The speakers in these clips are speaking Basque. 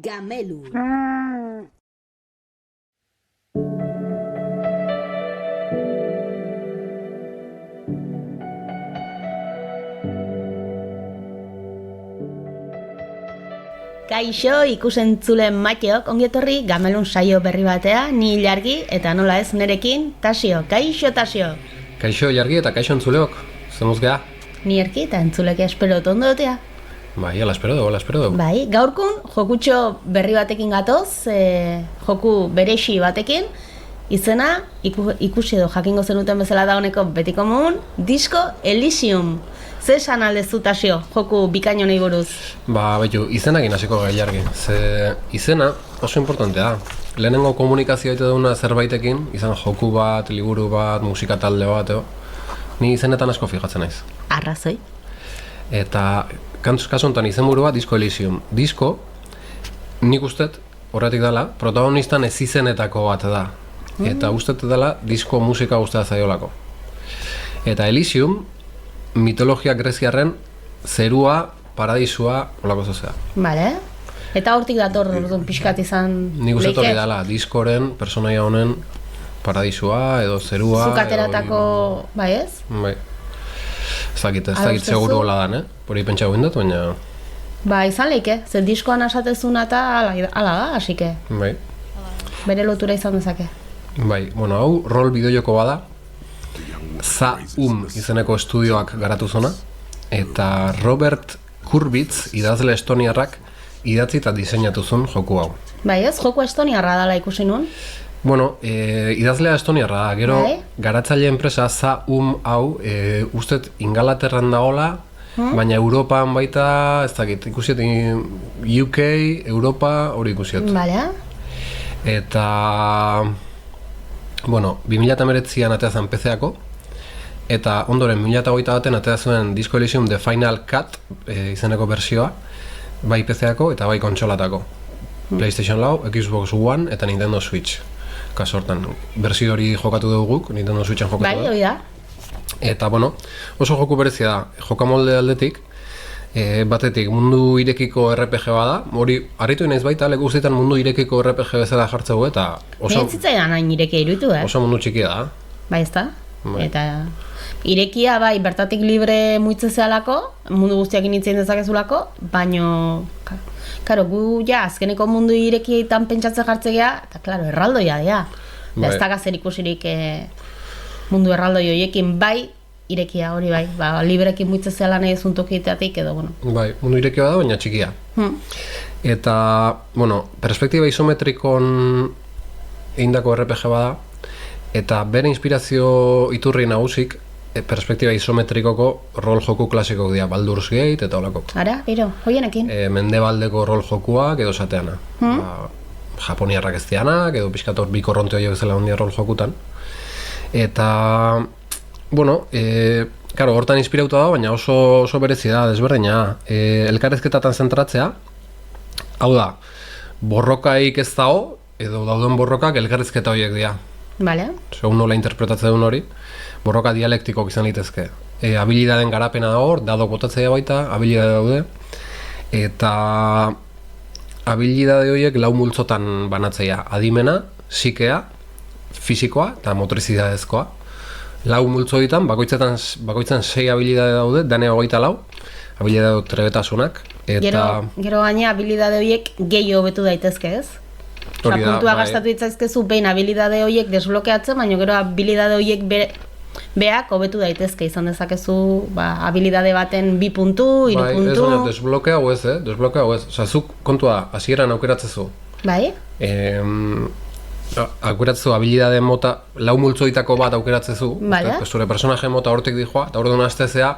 Gamelu. Kaixo ikusentzulen Mateok, ongietorri Gamelun saio berri batea, ni Ilargi eta nola ez nerekin Tasio. Kaixo Tasio. Kaixo Ilargi eta kaixo entzuleok. Zemuz geha? Ni erki eta entzuleke espero ondo dotea. Bai, ala espero dugu. Bai, gaurkun jokutxo berri batekin gatoz, joku berexi batekin, izena ikusi edo jakingo zenuten bezala da honeko betiko mogun, Disco Elysium. Ze esan aldezu Tasio, joku bikaino nahi buruz? Baitu, izenakin hasiko gai Ilargi. Ze izena oso importantea da. Lehenengo komunikazioa ite duguna zerbaitekin, izan joku bat, liburu bat, musika talde bat, ni izenetan asko fijatzen naiz. Arrazoi. Eta kasu honetan izenburua Disco Elysium. Disco, nik ustet, horretik dela, protagonistan ez izenetako bat da. Eta ustet dela, disko musika guztia zaiolako. Eta Elysium, mitologia greziarren zerua, paradisua, olako zozea. Bale. Eta hortik dator pixkat izan nik ustet hori dela, diskoren, personaia honen paradisua edo zerua. Zukateratako, bai ez? Bai. Ez dakit seguru gola dan, hori pentsa guen dut, baina... Ba, izan leike, zer diskoan asatezuna eta ala da, hasike. Bai. Bere lotura izan dezake. Bai, bueno, hau rol bideojoko bada, izeneko estudioak garatu zona, eta Robert Kurbitz, idazle estoniarrak, idatzi eta diseinatu zuen joku hau. Bai ez, joku estoniarra dela ikusi nuen? Bueno, idazlea estoniarra da, gero garatzaile enpresa hau, ustet Ingalaterran dagoela, baina Europan baita, ez dakit, ikusiet UK, Europa, hori ikusiet. Bale. Eta, bueno, 2019an atea zen PC-ako, eta ondoren 2021an atea zuen Disco Elysium The Final Cut izeneko bersioa, bai PC-ako eta bai kontsolatako. PlayStation 4, Xbox One eta Nintendo Switch. Kaso hortan, bersio hori jokatu dugu guk, Nintendo Switchen jokatu dugu. Bai, hori da. Eta, bueno, oso joku berezia da, jokamolde aldetik, batetik mundu irekiko RPG bada, hori harritu naiz baita, leku guztietan mundu irekiko RPG bezala jartzegu eta oso... Zitzaidan hain irekia iruditu, Oso mundu txikia da. Bai, ez da? Eta irekia, bai, bertatik libre muitzezealako, mundu guztiak initzen dezakezulako, baino... Karo, gu ja, azkeneko mundu irekietan pentsatzen jartzea, eta, klaro, erraldoia dira. Ez da gazer ikusirik mundu erraldoi horiekin, bai, irekia hori bai, librekin muitzezeala nahi ezuntokietatik edo, bueno. Bai, mundu irekia da, baina txikia. Eta, bueno, perspektiba isometrikon eindako RPG bada, eta bere inspirazio iturri nagusik, perspektiba isometrikoko rol joku klasikok dira, Baldur's Gate eta olako. Ara, gero, hoienekin? Mendebaldeko rol jokuak edo zateana. Japoniarrak ez dianak, edo pixkator bi korronte horiek zela ondia rol jokutan. Eta, bueno, karo, hortan inspirauta da, baina oso berezi da, desberdina. Elkarrezketatan zentratzea, hau da, borrokaik ez dago, edo dauden borrokak elkarrezketa horiek dira. Bale. Segun nola interpretatzen duen hori, borroka dialektikok izan litezke. Habilidaden garapena da hor, dado botatzea baita, habilidade daude, eta habilidade horiek lau multzotan banatzea, adimena, psikea, fisikoa eta motorizidadezkoa. Lau multzo ditan, bakoitzan 6 habilidade daude, danea 24, habilidade trebetasunak. Gero gaina habilidade horiek gehiago hobetu daitezke, ez? Puntua gastatu ditzaizkezu behin habilidade horiek desblokeatzen, baina gero habilidade horiek beak hobetu daitezke, izan dezakezu habilidade baten 2 puntu, 3 puntu... Ez baina desblokea ez. Osa, zuk kontua hasieran aukeratzezu. Bai? Aukeratzezu habilidade mota, lau multzoitako bat aukeratzezu. Bale? Zure personaje mota hortik dijoa, eta orduan hastezea,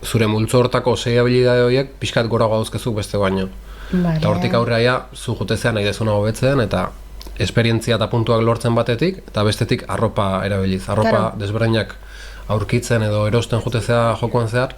zure multzo hortako 6 habilidade horiek pixkat gora gauzkezuk beste baino. Eta hortik aurreaia, zu jotezean nahi dezuna hobetzen, eta esperientzia eta puntuak lortzen batetik, eta bestetik arropa erabiliz. Arropa desberdinak aurkitzen edo erosten jutezea jokoan zehar,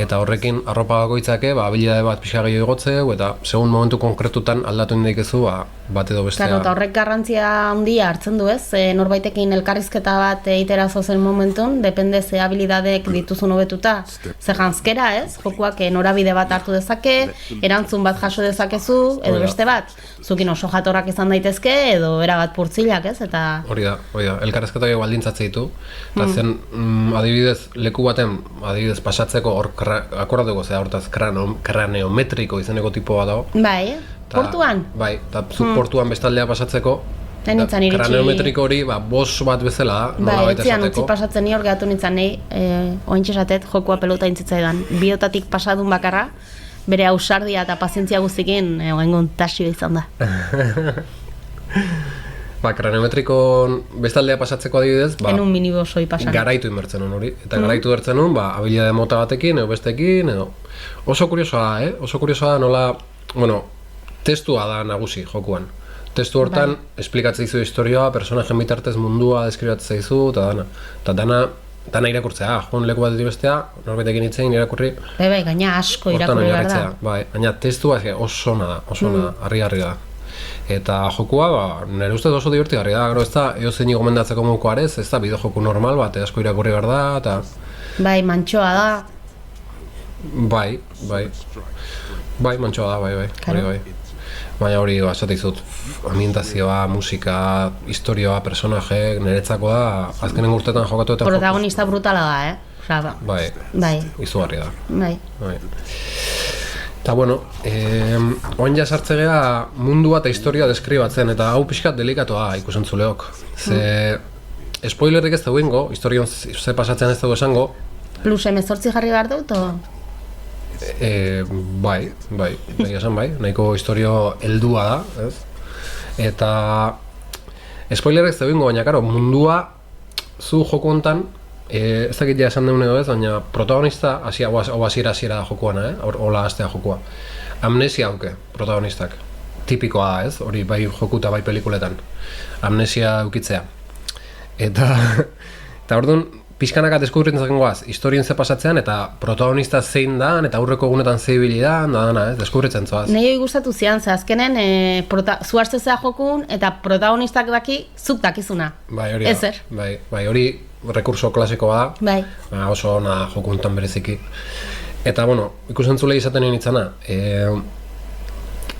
eta horrekin arropa bakoitzake, habilidade bat pixka gehiago igotzeu, eta segun momentu konkretutan aldatu indikezu, bat edo bestea. Claro, eta horrek garrantzia handia hartzen du, ez? Norbaitekin elkarrizketa bat egitera zozen momentun, depende ze habilidadek dituzun hobetuta. Ze janzkera, ez? Jokuak norabide bat hartu dezake, erantzun bat jaso dezakezu, edo beste bat. Zukin oso jatorrak izan daitezke, edo erabat purtzilak, ez? Eta hori da. Elkarrizketa gehiago baldintzatze ditu. Eta zen, adibidez, leku baten, adibidez, pasatzeko hor akordatuko zera hortaz kraneometriko izeneko tipo bat dago. Bai, portuan? Bai, eta zuk portuan bestaldea pasatzeko, kraneometriko hori, bos bat bezala da, nola baita esateko. Utzi pasatzen ni hor gehatu nintzen nahi, ointxe esatet, jokua pelota intzitzaidan. Biotatik pasadun bakarra, bere ausardia eta pazientzia guztikin, oengun tasio izan da. Kraneometrikon bestaldea pasatzeko adibidez, enun minibosoi pasan. Garaitu inbertzen hon hori. Eta garaitu bertzen hon, habilidade mota batekin, edo bestekin, edo. Oso kuriosoa da, Oso kuriosoa da nola, testua da nagusi jokuan. Testu hortan, esplikatzen dizu historioa, personajen bitartez mundua deskribatzen zaizu, eta dana. Eta dana irakurtzea, joan leku bat bestea, norbaitekin hitzein irakurri. Bai, gaina asko irakurri behar da. Bai, gaina testua oso ona da, harri da. Eta jokua, nire ustez oso divertigarria da, gero ez da, eozein gomendatzeko moduko arez, ez da bideo joku normal bat, asko irakurri behar da, eta... Bai, mantxoa da. Bai, mantxoa da, bai. Baina hori, esate izut, ambientazioa, musika, historioa, personaje, niretzako da, azkenen urtetan jokatu eta... Protagonista brutala da, Bai, izugarria da. Bai. Eta oain ja sartze geha mundua eta historia deskribatzen, eta hau pixkat delikatoa ikusentzuleok. Ze spoilerrik ez dugu ingo, historion ze pasatzen ez dugu esango. Plus emezortzi jarri behar dut, o? Bai, esan bai, nahiko historio heldua da, ez? Eta spoilerrik ez dugu ingo, baina karo, mundua zu joko hontan, ez dakit ja esan deun edo ez, baina protagonista, hasiera da jokuana, hola hastea jokua. Amnesia auke, protagonistak. Tipikoa da, ez? Hori bai joku eta bai pelikuletan. Amnesia aukitzea. Eta orduan, pixkanaka deskubritzen goaz, historien ze pasatzean, eta protagonista zein da, eta aurreko egunetan zeibili da, dana, deskubritzen zoaz. Nei gustatu zian, ze azkenen, zu hartzezea jokun, eta protagonistak daki, zuk dakizuna. Bai, hori da. Ezer. Bai, hori rekurso klasikoa da. Bai. Oso ona jokuntan bereziki. Eta, ikusentzulei izaten nitzana,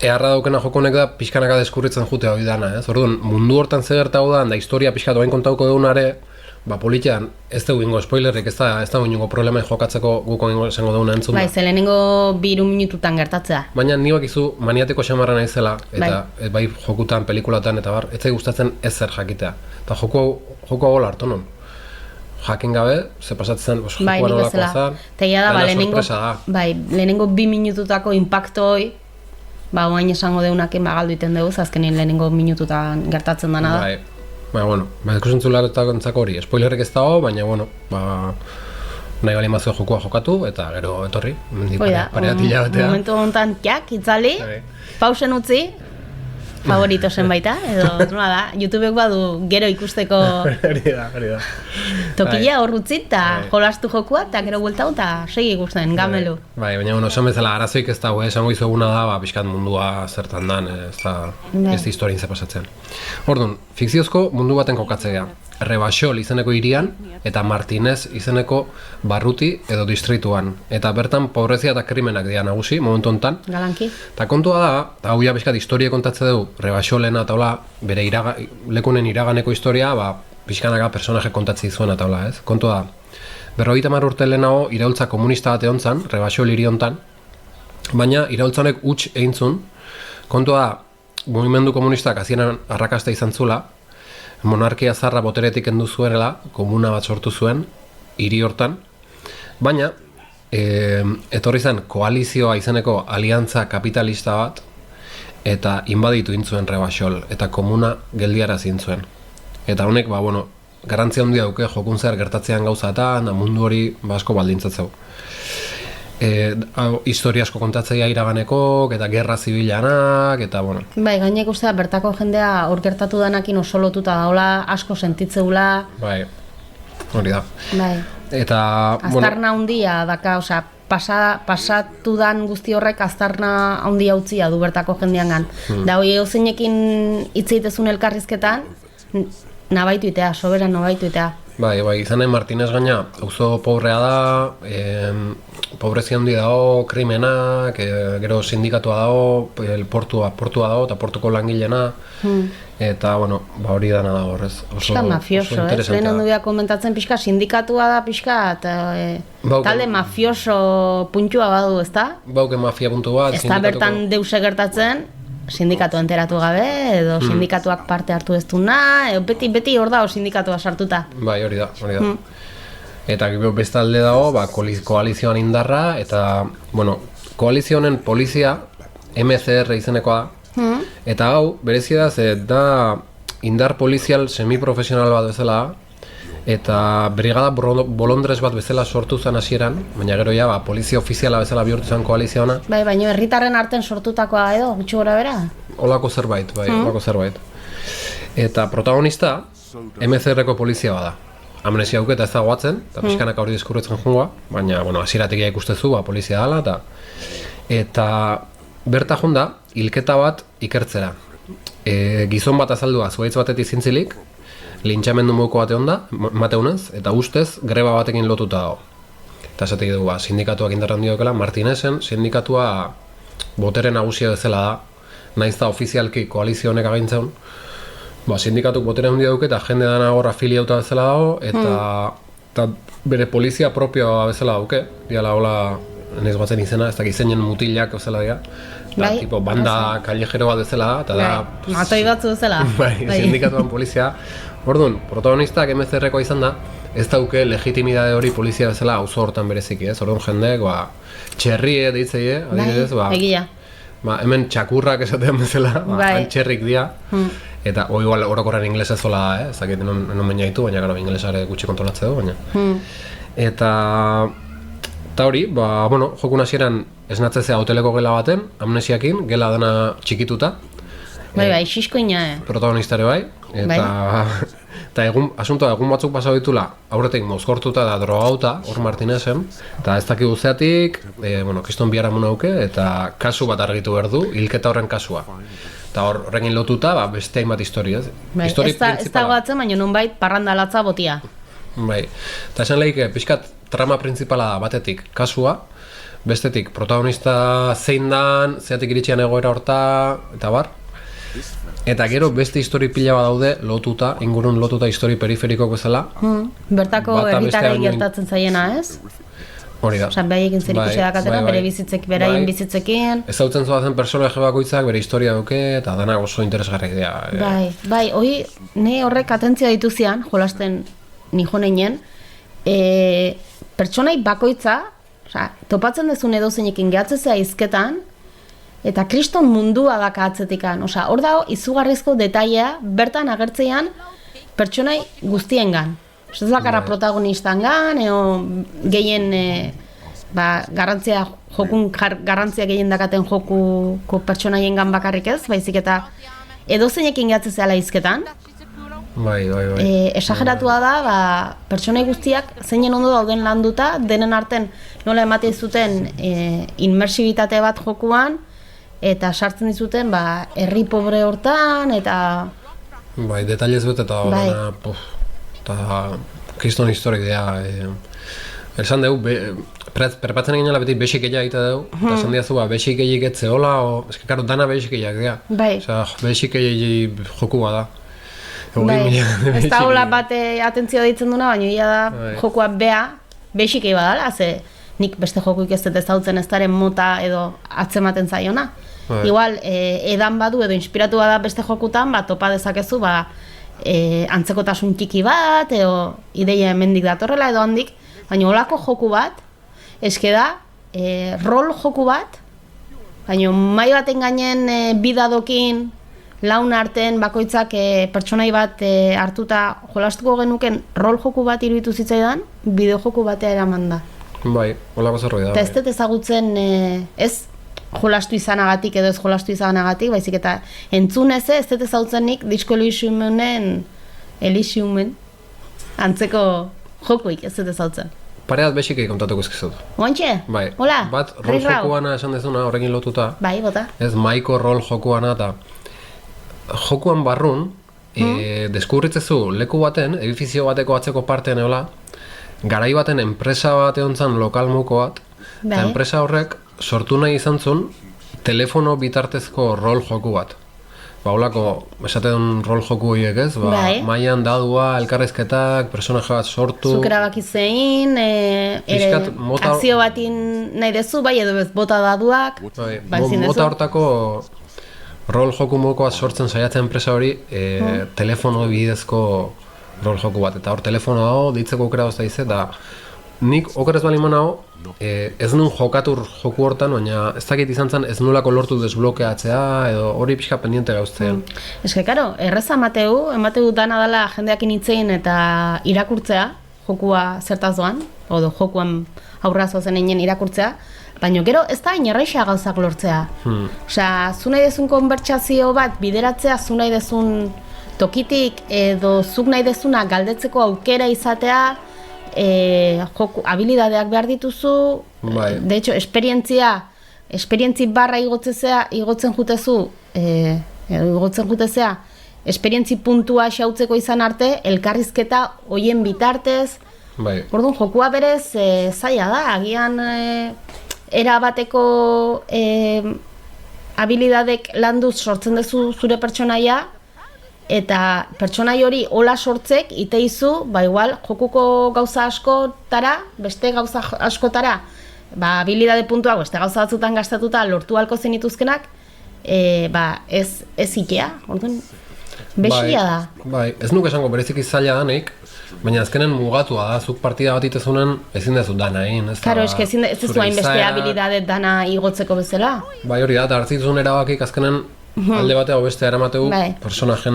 eharra daukena joko honek da pixkanaka deskubritzen jute hori dana, ez? Orduan, mundu hortan ze gertatu da, historia pixkat oain kontauko deunare, politian ez dugu ingo spoilerrik, ez da ingo problema jokatzeko guko ingo esango deuna entzun da. Bai, ze lehenengo 2 minututan gertatzea. Baina ni bakizu maniateko xamarra naizela, eta bai jokutan, pelikulatan, eta bar, ez zai gustatzen ezer jakitea. Eta joku hau hartu non. Jakin gabe, ze pasatzen, jokuan olakoa zan, lehenengo 2 minututako impacto hoi, oain esango deunaken galdu iten dugu, azkenin lehenengo minututan gertatzen dana da. Baina, ikusentzularitzako hori, spoilerrik ez dago, baina, nahi bali mazue jokua jokatu, eta gero etorri, pareatila batea. Momentu honetan, itzali, pausen utzi, favorito zen baita, edo, nola da, YouTubek badu gero ikusteko hori da. Tokila hor utzit, eta jolastu jokua, eta gero bueltau, eta segi ikusten, gamelu. Baina, esan bezala, arazoik ez dago, esango izoguna da, pixkat mundua zertan dan, ez historien ze pasatzen. Orduan, fikziozko mundu baten kokatzea. Rebaixol izeneko hirian eta Martinez izeneko barruti edo distrituan. Eta bertan pobrezia eta krimenak dira nagusi, momentu honetan. Galanki. Eta kontua da, eta hau ja bizkat historia kontatze dugu, Rebaixolena eta hola, bere lekunen iraganeko historia, pixkanaka personaje kontatze dizuena eta hola, ez? Kontua da, 50 urte lehenago iraultza komunista bat egon zan, Rebaixol hiri honetan, baina iraultzanek huts egin zuen. Kontua da, mugimendu komunistak hasieran arrakasta izan zula, monarkia zarra boteretik kendu zuela, komuna bat sortu zuen, hiri hortan, baina etorri zen koalizioa izeneko aliantza kapitalista bat, eta inbaditu intzuen Rebaixol, eta komuna geldiarazi intzuen. Eta honek, garantzia handia duke jokun zer gertatzean gauzaetan, mundu hori asko baldintzatzeu. Historia asko kontatzea iraganeko, eta gerra zibilanak, eta Bai, gainek ustea bertako jendea hor gertatu danakin oso lotuta daula, asko sentitzeula. Bai. hori da. Bai. Eta, aztarna handia daka, osea, pasatu dan guzti horrek aztarna handia utzia du bertako jendeangan. Da hoi euzeinekin hitz egitezun elkarrizketan, nabaituitea, soberan nabaituitea. Bai, izanen Martinez gaina, auzo pobrea da, pobrezia handi dago, krimenak, gero sindikatua dago, portua dago, eta portuko langileena, eta, bueno, hori dana dago horrez. Pixka mafioso, lehen handu behar komentatzen pixka sindikatua da pixka, talde mafioso puntua badu, ezta? Bauke mafia puntu bat, ez da bertan deuse gertatzen, sindikatu enteratu gabe, edo sindikatuak parte hartu ez duna, beti hor dago sindikatua sartuta. Bai, hori da. Eta bestalde dago, koalizioan indarra, eta, bueno, koalizionen polizia, MCR izenekoa da, eta hau, berezia da indar polizial semiprofesional bat bezala, eta brigada bolondrez bat bezala sortu zen hasieran, baina gero ja, polizia ofiziala bezala bihurtu zen koalizioana. Bai, baina herritarren arten sortutakoa edo, gutxi gora bera? Olako zerbait, olako zerbait. Eta protagonista, MCR-ko polizia bada. Amnesia auketa ez dago atzen, eta pixkanak hori diskurretzen jungoa, baina, bueno, hasieratik ikustezu, polizia dela, eta berta jonda, hilketa bat ikertzera. Gizon bat azaldua, zuhaitz batetik zintzilik, lintxamendu moduko bate honda, mateunez, eta ustez greba batekin lotuta dago. Eta esatik dugu, sindikatuak indarran diokela, Martinezen sindikatua botere nagusia bezala da, naiz da ofizialki koalizio honek agintzen, sindikatuk botere handia duke eta jende dana hor afiliauta bezala dago, eta bere polizia propioa bezala duke, diala hola, nahiz batzen izena, ez dakit zeinen mutilak bezala dira, tipo banda kallejero bat bezala da, eta da... Matoi batzu bezala. Sindikatuan polizia. Orduan, protagonistak MCR-koa izan da, ez dauke legitimidade hori polizia bezala auzo hortan bereziki, ez? Orduan jendeek, txerrie deitzeie, adibidez, egia. Hemen txakurrak esatean bezala, txerrik dira, eta igual orokorren inglesa zola da, ez dakit non bainaitu, baina gara inglesare gutxi kontrolatze du, baina. Eta hori, jokun hasieran esnatzezea hoteleko gela baten, amnesiakin, gela dana txikituta. Bai, xiskoina, protagonistare bai, eta asuntoa egun batzuk pasau ditula, aurretik mozkortuta da drogauta, hor Martinezen, eta ez dakik guzeatik, kiston biharamun auke, eta kasu bat argitu behar du, hilketa horren kasua. Eta horrekin lotuta, beste hainbat historia, ez? Ez dago atzen, baina nonbait parranda latza botia. Bai, eta esan lehik, pixkat trama principala da batetik kasua, bestetik protagonista zein dan, zeatik iritsian egoera horta, eta bar. Eta gero beste histori pila bat daude lotuta, ingurun lotuta histori periferikoak bezala. Bertako herritarrei gertatzen zaiena, ez? Hori da. Osa, behaiekin zer ikusi dakatera, beraien bizitzekin. Ez dautzen zoazen personaje bakoitzak bere historia duke, eta dana oso interesgarrik dira. Bai, hori, ne horrek atentzia dituzian, jolasten nijo neinen, pertsonai bakoitza, topatzen dezun edo zeinekin gehatzezea izketan, eta kriston mundua daka atzetikan. Hor dago, izugarrizko detailea bertan agertzean pertsonai guztiengan. Ez bakarra protagonistan gehien garrantzia gehien dakaten jokuko pertsonaiengan bakarrik ez, baizik eta edozeinekin gehatzezea izketan. Bai. Esageratua da, pertsonai guztiak zeinen ondo dauden landuta, denen arten nola ematen zuten inmersibitate bat jokuan, eta sartzen dizuten herri pobre hortan, eta... Bai, detailez bet eta kriston historik dira. Esan dugu, perpatzen egin beti besikeia egite dugu, eta esan diazu, besikeiek etzeola, eski karo, dana besikeiak dira. Bai. Besikeiei jokua da. Ez da hola bate atentzioa deitzen duna, baina ia da jokua besikei badala, ze nik beste jokuik ez dut ezautzen ez daren mota edo atzematen zaiona. Igual, edan badu edo inspiratu bada beste jokutan, topa dezakezu, antzekotasun txiki bat, edo ideia hemendik datorrela edo handik, baina holako joku bat, eske da, rol joku bat, baina mai baten gainen bidadokin, laun arten bakoitzak pertsonai bat hartuta jolastuko genuken rol joku bat iruditu zitzaidan, bideo joku batea eraman da. Bai, holako zerbait da. Eta ez dut ezagutzen, ez jolastu izanagatik edo ez jolastu izanagatik, baizik eta entzunez ez dut ezagutzen nik Disco Elysiumen antzeko Jokuik, ez dut ezautzen. Pare bat bexikei kontatuko izkizut. Oantxe? Bai, Hola, bat rol jokuana esan dezuna, horrekin lotuta. Bai, bota. Ez maiko rol jokuana eta jokuan barrun, deskurritzezu leku baten, edifizio bateko atzeko partean eola, garai baten enpresa bat egon zan lokal muko bat, eta Bai. enpresa horrek sortu nahi izan zuen telefono bitartezko rol joku bat. Ba, holako, esaten rol joku horiek ez, ba, Bai. mailan dadua, elkarrezketak, personaje bat sortu. Zuk erabaki zein, Pixkat mota- akzio batin nahi dezu, bai edo ez bota daduak, Bai, bai ezin mota dezu. hortako rol joku mokoa sortzen saiatzen enpresa hori telefono bidezko rol joku bat. Eta hor telefono dago, deitzeko aukera dozta dize, eta nik okerez bali manago, ez nun jokatu joku hortan, baina ez dakit izan zen ez nulako lortu desblokeatzea, edo hori pixka pendiente gauztean. Ez que, karo, erreza emateu dana dela jendeak initzein eta irakurtzea, jokua zertaz doan, odo jokuan aurrazo zen einen irakurtzea, baina gero ez da inerreixa gauzak lortzea. Osea, zu nahi dezun konbertsazio bat bideratzea, zu nahi dezun tokitik edo zuk nahi dezuna galdetzeko aukera izatea, joku, habilidadeak behar dituzu, Bai. de hecho, esperientzi barra igotzen jutezu, igotzen jutezea, esperientzi puntua xautzeko izan arte, elkarrizketa hoien bitartez. Bai, Orduan, jokua berez zaila da, agian erabateko habilidadek landuz sortzen duzu zure pertsonaia, eta pertsonai hori hola sortzek iteizu, ba igual, jokuko gauza askotara, beste gauza askotara, ba, habilidade puntuak beste gauza batzutan gastatuta lortu halko zenituzkenak, ba, ez ikea, orduan, besia da. Bai, ez nuke esango bereziki zaila danik, baina azkenen mugatua da, zuk partida bat itezunen ezin dezu dana egin, ez da. Claro, eske ezin ez duzu hainbeste habilidade dana igotzeko bezala. Bai, hori da, eta hartzituzun erabakik azkenen alde batea o bestea eramateu, Bai. personajen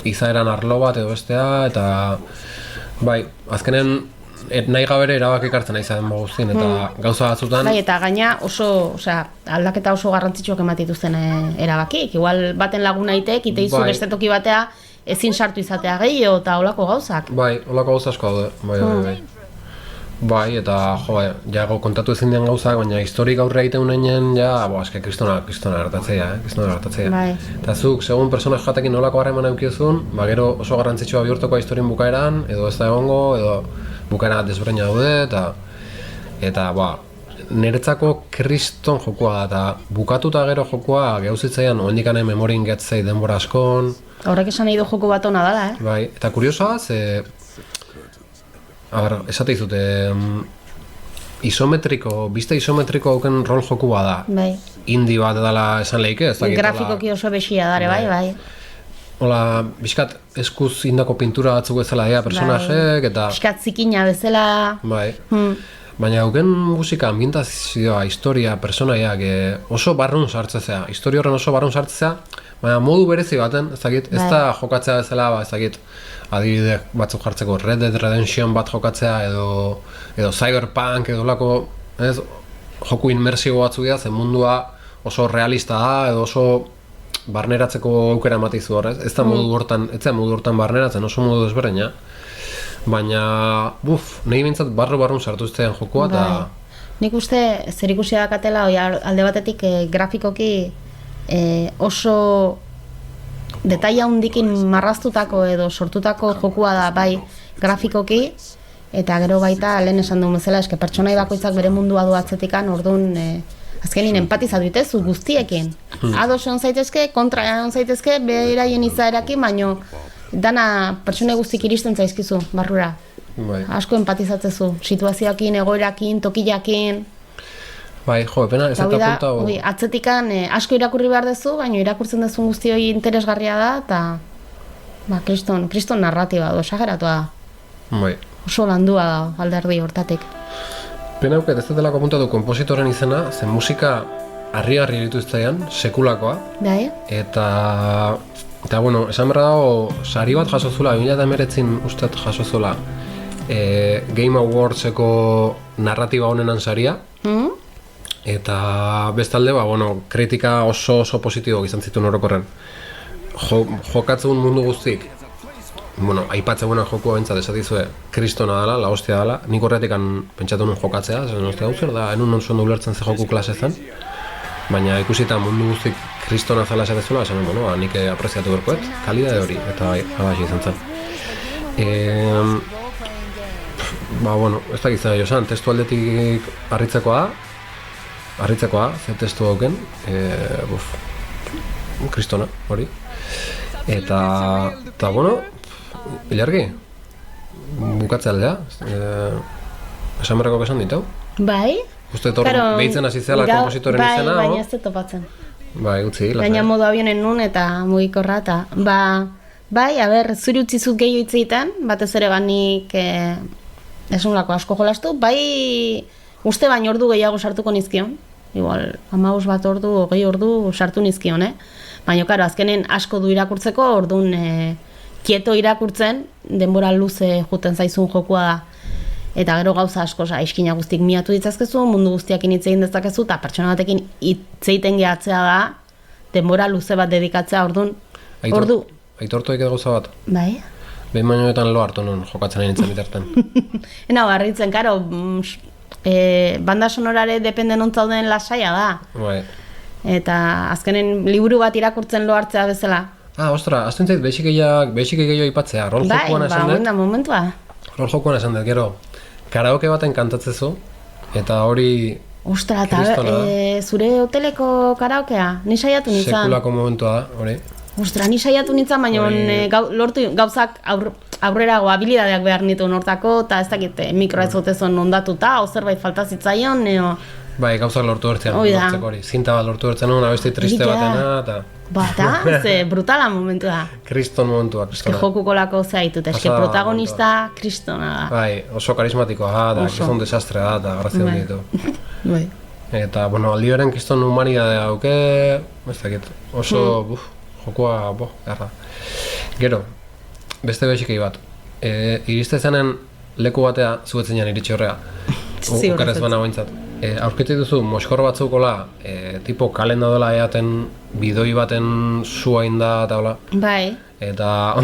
izaeran arlo bat edo bestea, eta bai, azkenen nahi gabere erabakik hartzen nahi zaten guztien, eta gauza batzutan, Bai, eta gaina oso, osea, aldaketa oso garrantzitsuak ematituzten erabakik. Igual baten laguna itek, iteizu Bai. beste toki batea ezin sartu izatea gehiago eta olako gauzak. bai, holako gauza asko daude, bai. Bai, eta jo, ja kontatu ezin den gauzak, baina historik aurre egiten uneinen, ja, eske kristona gertatzea, kristona gertatzea. Bai. Eta zuk, segun personaje jatekin nolako harreman eukiozun, ba gero oso garrantzitsua bihurtuko historien bukaeran, edo ez da egongo, edo bukaera desberdina daude, eta ba, niretzako kriston jokua da, eta bukatuta gero jokua gauzitzaian ondikane memorin getzei denbora askon. Horrek esan nahi du joko bat ona dala, Bai, eta kuriosoa, esate izute, biste isometriko hauken rol jokua da. Bai. Indie bat dela esan lehike, ez dakit. Grafikoki oso besia dare, bai. Hola, bizkat eskuz indako pintura batzuk bezala ea personajek, eta... Piskat zikina bezala. Bai. Baina hauken musika, ambientazioa, historia, personaiak oso barrun sartzea, historia horren oso barrun sartzea, baina modu berezi baten, ez dakit, ez da jokatzea bezala, ba, ez dakit, adibide batzuk jartzeko Red Dead Redemption bat jokatzea, edo Cyberpunk, edo lako, ez, joku inmersibo batzu dira, zen mundua oso realista da, edo oso barneratzeko aukera ematizu hor, ez da modu hortan, ez da modu hortan barneratzen, oso modu desberdina. Baina, nahi bintzat barrun sartu iztean jokua, eta... Nik uste zer ikusia dakatela, alde batetik grafikoki oso detaila hundikin marraztutako edo sortutako jokua da, bai, grafikoki, eta gero baita lehen esan duen bezala, eske pertsonai bakoitzak bere mundua du atzetikan, orduan azkenin empatizatu ditezu guztiekin. Ados egon zaitezke, kontra egon zaitezke, beraien izaerakin, baino dana pertsone guztik iristen zaizkizu, barrura. Bai. Asko empatizatzezu, situazioakin, egoerakin, tokilakin. Bai, jo, epena, ez eta punta... Atzetikan asko irakurri behar dezu, baina irakurtzen dezun guzti hori interesgarria da, eta kriston narratiba da, esageratua da. Bai. Oso landua da, alderdi hortatik. Pena auket, ez dut kontatu kompositoren izena, zen musika harri-harri dituztean, sekulakoa. Bai? Eta bueno, esan berra dago, sari bat jasozula, 2019 usteat jasozula, Game Awardseko narratiba honenan saria. Eta bestalde, kritika oso positibo izan zituen orokorren. Jokatzen mundu guztik, bueno, aipatzegunan jokua bintzat esatizue kristona dela, la hostia dela, nik horretik pentsatu nun jokatzea, zen hostia hau zer da, enun non zondo ulertzen ze joku klase zen, baina ikusita mundu guztik kristona zela esatezula, esan, bueno, nik apreziatu berkoet, kalidade hori, eta alaxi izan zen. Bueno, ez dakit zer josan, testu aldetik harritzekoa, ze testu hauken, kristona, hori. Eta bueno, Ilargi, bukatzea aldea, esan berrako esan ditu? Bai. Uste behitzen hasi zela kompositoren izena, Bai, baina ez dut topatzen. Bai, utzi, lasai. Baina modu abionen nun eta mugikorra eta, bai, zuri utzi zut gehiago hitz egiten, batez ere banik esunlako asko jolastu, bai, uste baino ordu gehiago sartuko nizkion, igual, 15 bat ordu, 20 ordu sartu nizkion, Baina, karo, azkenen asko du irakurtzeko, orduan kieto irakurtzen, denbora luze juten zaizun jokua da. Eta gero gauza asko, iskina guztik miatu ditzazkezu, mundu guztiakin hitz egin dezakezu, eta pertsona batekin hitz egiten gehatzea da, denbora luze bat dedikatzea, orduan, ordu. Aitortu eket gauza bat? Bai. Behin bainoetan lo hartu nun jokatzen nintzen bitarten. Ena, barritzen, karo, banda sonorare depende nontzauden lasaia da. Bai. Eta azkenen liburu bat irakurtzen lo hartzea bezala. Ostra, azten zait, behixik gehiago aipatzea, rol jokuan esan dut. Bai, momentua. Rol jokuan esan dut, gero, karaoke baten kantatzezu, eta hori... Ostra, eta zure hoteleko karaokea, ni saiatu nintzen. Sekulako momentua da, hori. Ostra, ni saiatu nintzen, baina lortu gauzak aurrerago habilidadeak behar nitu nortako, eta ez dakit mikroa ez gotezon ondatuta, o zerbait falta zitzaion, Bai, gauzak lortu bertzean, lortzeko hori. Zinta bat lortu bertzean, abesti triste batena, eta... Eta, brutala momentu da. Kriston momentua, kristona. Jokuko lako zaitut, protagonista kristona da. Bai, oso karismatikoa da, kriston desastre da, eta grazio ditu. Bai. Eta, bueno, aldi beren kriston humanidadea hauke, ez dakit, oso, jokua, garra. Gero, beste behixikei bat, iriste zenen leku batea zuetzen jan iritsi horrea. Ukarrez bana gointzat. Aurkitu duzu, moskor batzukola, tipo kalenda dola eaten bidoi baten zua inda eta hola. Bai. Eta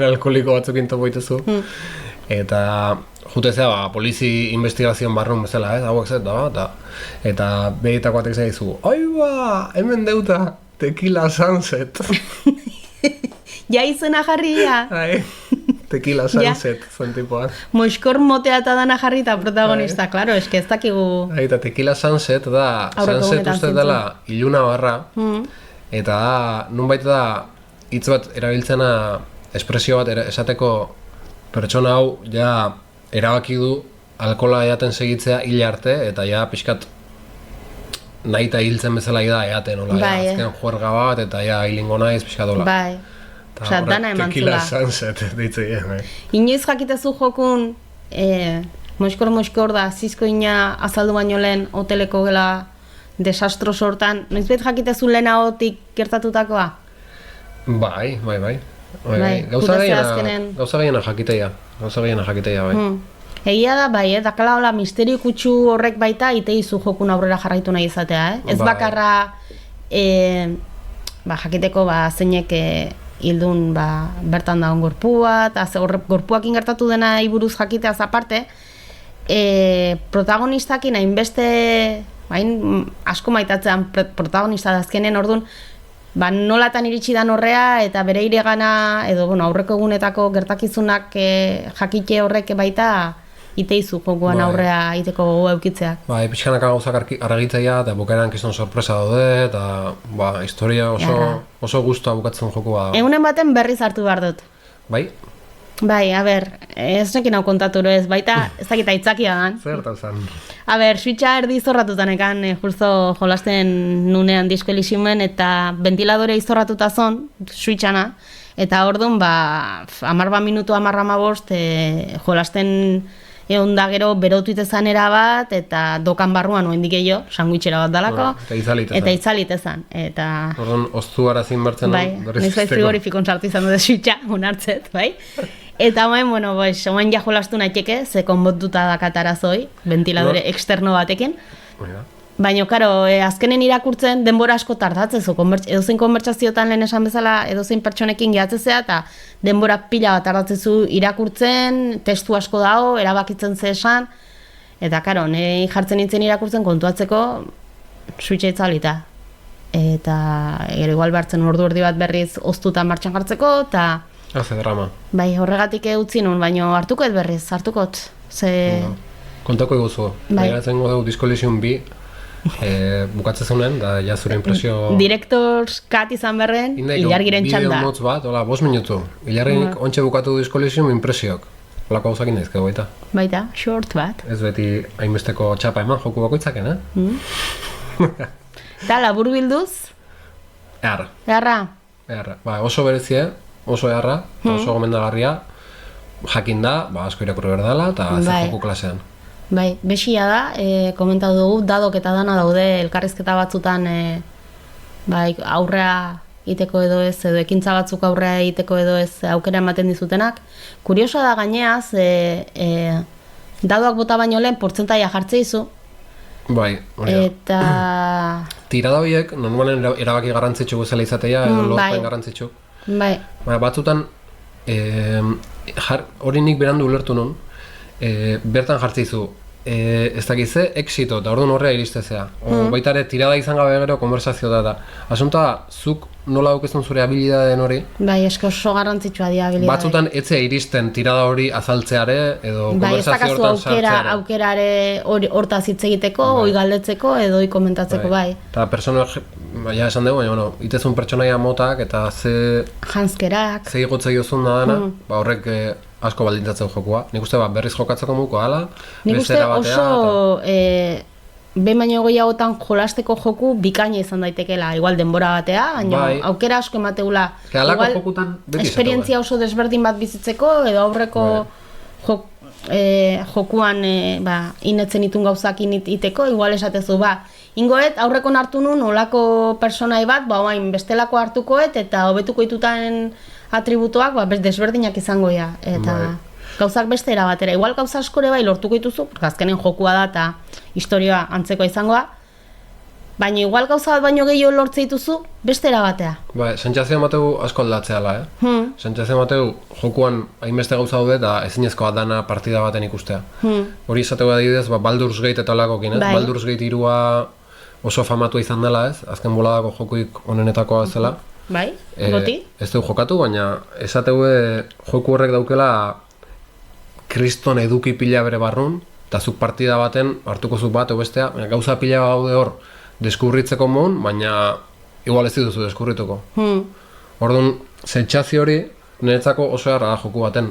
alkoholiko batzukin topo itezu. Eta jutezea, polizi investigazioan barrun bezala, hauek zet da, eta behitako batek zaizu, oiba, hemen deuta, tequila sunset. Ja izena jarria. Tequila sunset, zuen tipoan. Moskor motea eta dana jarri eta protagonista, klaro, eske ez dakigu... Eta tequila sunset da, sunset uste dela iluna barra, eta nunbait da hitz bat erabiltzena, espresio bat esateko pertsona hau ja erabaki du alkohola eaten segitzea hil arte, eta ja pixkat nahi eta hiltzen bezala da eaten, azken juerga bat, eta ja hilingo naiz pixkat hola. Bai. Osa, dana eman zula. Tequila sunset, ditzen. Inoiz jakitezu jokun, moskor da, zizko ina azaldu baino lehen hoteleko gela desastro sortan, noiz bet jakitezu lehenagotik gertatutakoa? Bai. Gauza gehiena jakiteia, bai. Egia da, bai, dakala hola misterio kutsu horrek baita iteizu jokun aurrera jarraitu nahi izatea, Ez bakarra, jakiteko zeinek hildun bertan dagoen gorpua, eta gorpuak ingertatu dena iburuz jakiteaz aparte, protagonistakin hainbeste, asko maitatzen protagonista da azkenen, orduan, nolatan iritsi dan horrea, eta bere iregana, edo aurreko egunetako gertakizunak jakite horrek baita, iteizu jokuan aurrea iteko gogo eukitzeak. Pixkanak gauzak argitzaia eta bukaeran kiston sorpresa daude, eta historia oso guztua bukatzen jokua. Egunen baten berriz hartu behar dut. Bai? Bai, ez nekin hau kontaturo ez, baita ez dakita itzakia dan. Zertan zan. Switcha erdi izorratutan ekan, justo jolasten nunean disko elisimen, eta ventiladore izorratuta zon, switchana, eta orduan, 10 minutu 10 jolasten egon da gero berotuit ezanera bat, eta dokan barruan oen dikeio, sandwichera bat dalako, eta itzalit ezan. Orduan, oztuara zinbertzen. Bai, nizbait frigorifikon sartu izan dute switcha, unartzet, bai. Eta oen ja jolastu naiteke, ze konbotuta dakatarazoi, ventiladore externo batekin. Baina, karo, azkenen irakurtzen denbora asko tardatzezu, edozein konbertsaziotan lehen esan bezala, edozein pertsonekin gehatzezea, eta denbora pila bat tardatzezu irakurtzen, testu asko dago, erabakitzen ze esan, eta, karo, nahi jartzen nintzen irakurtzen kontuatzeko, switcha itzalita. Eta, igual behartzen ordu erdi bat berriz oztuta martxan jartzeko, eta... Haze drama. Bai, horregatik utzi nun, baina hartukot berriz, hartukot. Kontako eguzu, behiratzen dugu Discollision 2, bukatzen zeunen, da ja zure impresio... Director's cut izan berren, ilargiren txanda. Bideo motz bat, 5 minutu. Ilargiren ontxe bukatu Discollision impresiok. Olako hauzakin daizke baita. Baita, short bat. Ez beti hainbesteko txapa eman joku bakoitzaken, Eta labur bilduz? Eharra. Ba, oso berezie, oso eharra, oso gomendagarria, jakin da, asko irakurri behar dela, eta ez joku klasean. Bai, besia da, komentatu dugu, dadok eta dana daude elkarrizketa batzutan aurrea iteko edo ez, edo ekintza batzuk aurrea iteko edo ez aukera ematen dizutenak. Kuriosoa da gaineaz, dadoak bota baino lehen portzentaia jartze izu. Bai, hori da. Eta... Tirada horiek, normalen erabaki garrantzitsu guzela izatea, edo lorpen garrantzitsu. Bai. Batzutan, hori nik berandu ulertu nun, bertan jartzizu, ez dakize, exito, eta orduan horrea iristezea. Baita ere, tirada izan gabe gero, konversazio da. Asunta, zuk nola aukezun zure habilidaden hori? Bai, eske oso garrantzitsua dira habilidade. Batzutan, etzea iristen tirada hori azaltzeare, edo konversazio hortan sartzeare. Bai, aukerare hortaz hitz egiteko, oi galdetzeko, edo oi komentatzeko, bai. Eta personak, ja esan dugu, baina, itezun pertsonaia motak, eta ze... Janskerak. Ze igotze jozun da dena, horrek... asko baldintzatzen jokua. Nik uste berriz jokatzeko muko ala, nik uste oso behin baino gehiagotan jolasteko joku bikaina izan daitekeela, igual denbora batea, baina aukera asko emateula. Igual esperientzia oso desberdin bat bizitzeko, edo aurreko jokuan inetzen itun gauzak iteko, igual esatezu, ingoet aurreko hartu nun olako personai bat, bestelako hartukoet, eta hobetuko ditutan atributuak desberdinak izango ja, eta gauzak beste erabatera. Igual gauza askore bai lortuko dituzu, porque azkenen jokua da eta historia antzekoa izangoa, baina igual gauza bat baino gehiago lortze dituzu, beste erabatea. Sentsazio emateu asko aldatzeala, Sentsazio emateu jokuan hainbeste gauza daude eta ezinezkoa dana partida baten ikustea. Hori esateu adibidez, Baldur's Gate eta olakokin, Baldur's Gate 3 oso famatua izan dela, azken boladako jokuik onenetakoa zela. Bai, goti? Ez dugu jokatu, baina esateu joku horrek daukela kriston eduki pila bere barrun, eta zuk partida baten hartuko zuk bat, bestea, gauza pila gaude hor deskurritzeko mon, baina igual ez dituzu deskurrituko. Orduan, sentsazio hori niretzako oso erra da joku baten.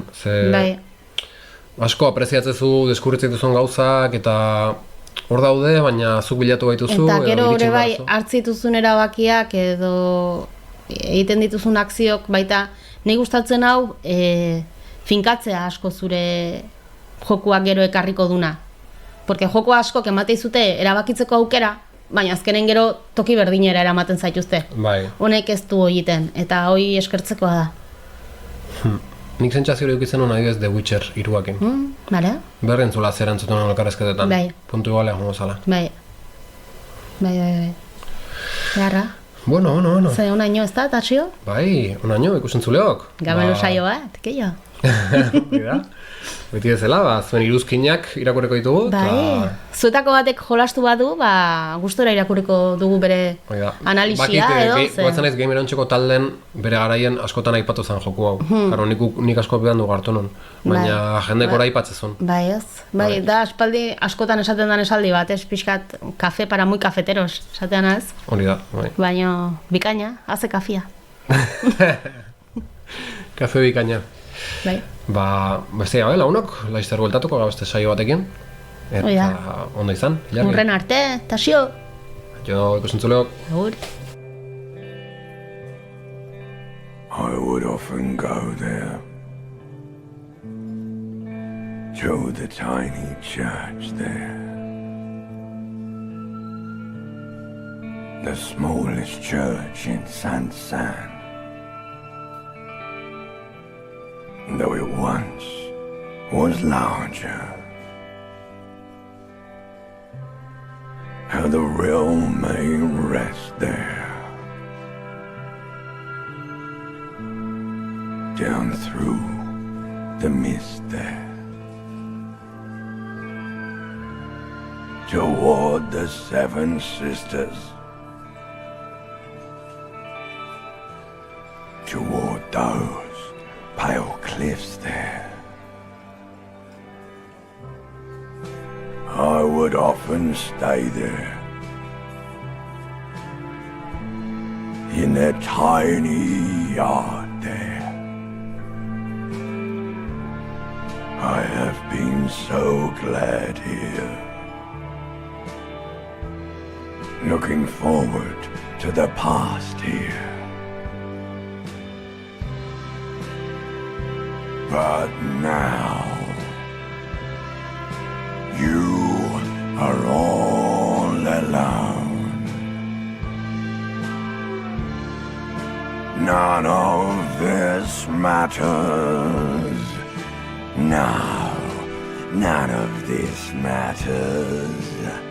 Asko apreziatzezu deskurritzen duzun gauzak, eta hor daude, baina zuk bilatu baituzu. Eta gero hori bai hartzituzun erabakiak edo egiten dituzun akziok baita nahi gustatzen hau finkatzea asko zure jokuak gero ekarriko duna. Porque joko askok emate izute erabakitzeko aukera, baina azkenen gero toki berdinera eramaten zaituzte. Honek ez du egiten, eta hoi eskertzekoa da. Nik sentsazio hori ukitzen hona adibidez The Witcher 3-akin. Berdin zula zer entzuten elkarrezketetan. Puntu igualea jongo zala. Bai. Garra. Bueno. Ze unaino ez da, Tatsio? Bai, unaino, ikusen zuleok. Gamelu saio bat, keio. Beti bezala, zuen iruzkinak irakurriko ditugu. Bai, zuetako batek jolastu badu, gustora irakurriko dugu bere analisia edo. Batzen naiz gamer ontxeko talden bere garaien askotan aipatu zen joku hau. Karo, nik asko behan du gartu nun, baina jendek ora aipatzezun. Bai ez, da aspaldi askotan esaten den esaldi bat, pixkat kafe para muy cafeteros, esatean ez. Hori da, bai. Baina bikaina, haze kafia. Kafe bikaina. Bai. Beste gabe, lagunok, laizter bueltatuko gabeste saio batekin. Eta ondo izan, Ilargi. Urren arte, Taxio. Jo, ikusentzuleo. Agur. I would often go there to the tiny church there, the smallest church in Saint-Saëns. Though it once was larger, her where the realm may rest there. Down through the mist there. Toward the Seven Sisters. Toward those pale cliffs there. I would often stay there. In that tiny yard there. I have been so glad here. Looking forward to the past here. But now, you are all alone. None of this matters. No, none of this matters.